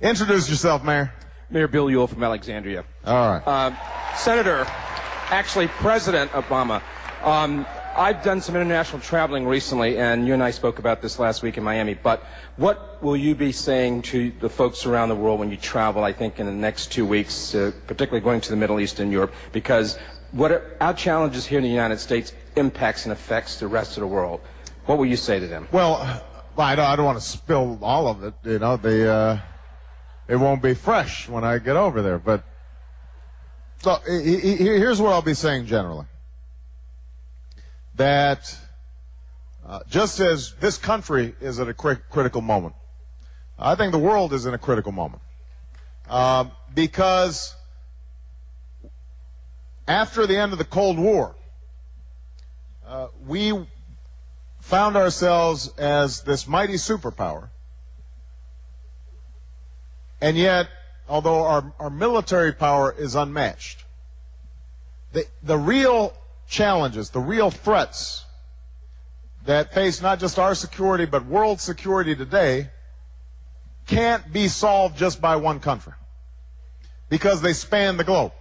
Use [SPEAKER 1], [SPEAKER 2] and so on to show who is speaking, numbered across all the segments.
[SPEAKER 1] Introduce yourself, Mayor.
[SPEAKER 2] Mayor Bill Ewell from Alexandria.
[SPEAKER 1] All right.
[SPEAKER 2] Senator, actually President Obama, I've done some international traveling recently, and you and I spoke about this last week in Miami, but what will you be saying to the folks around the world when you travel, I think, in the next 2 weeks, particularly going to the Middle East and Europe, because what our challenges here in the United States impacts and affects the rest of the world. What will you say to them?
[SPEAKER 1] Well, I don't want to spill all of it. You know, it won't be fresh when I get over there. But so here's what I'll be saying generally. That just as this country is at a critical moment, I think the world is in a critical moment. Because after the end of the Cold War, we found ourselves as this mighty superpower. And yet, although our military power is unmatched, the real challenges, the real threats that face not just our security but world security today can't be solved just by one country because they span the globe.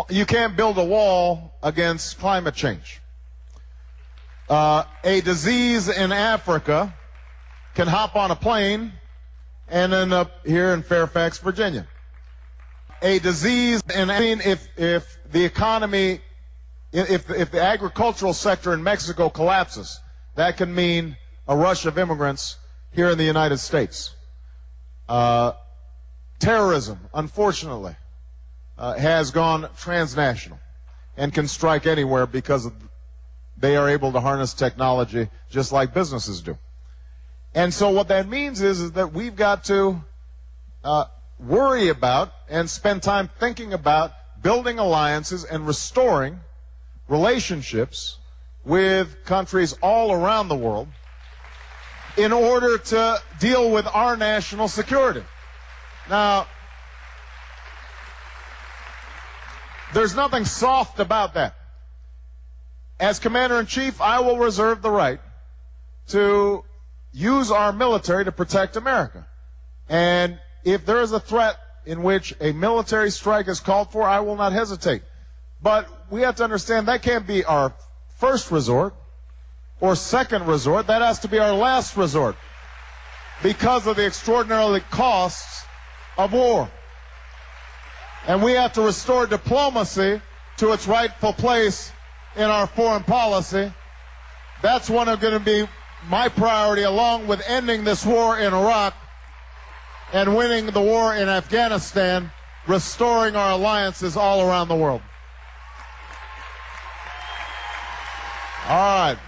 [SPEAKER 1] You can't build a wall against climate change. A disease in Africa can hop on a plane and end up here in Fairfax, Virginia. A disease, and I mean, if the economy, if the agricultural sector in Mexico collapses, that can mean a rush of immigrants here in the United States. Terrorism, unfortunately, has gone transnational and can strike anywhere because they are able to harness technology just like businesses do. And so what that means is that we've got to worry about and spend time thinking about building alliances and restoring relationships with countries all around the world in order to deal with our national security. Now, there's nothing soft about that. As Commander-in-Chief, I will reserve the right to use our military to protect America. And if there is a threat in which a military strike is called for, I will not hesitate. But we have to understand that can't be our first resort or second resort. That has to be our last resort because of the extraordinary costs of war. And we have to restore diplomacy to its rightful place in our foreign policy. That's one of going to be my priority, along with ending this war in Iraq and winning the war in Afghanistan, restoring our alliances all around the world. All right.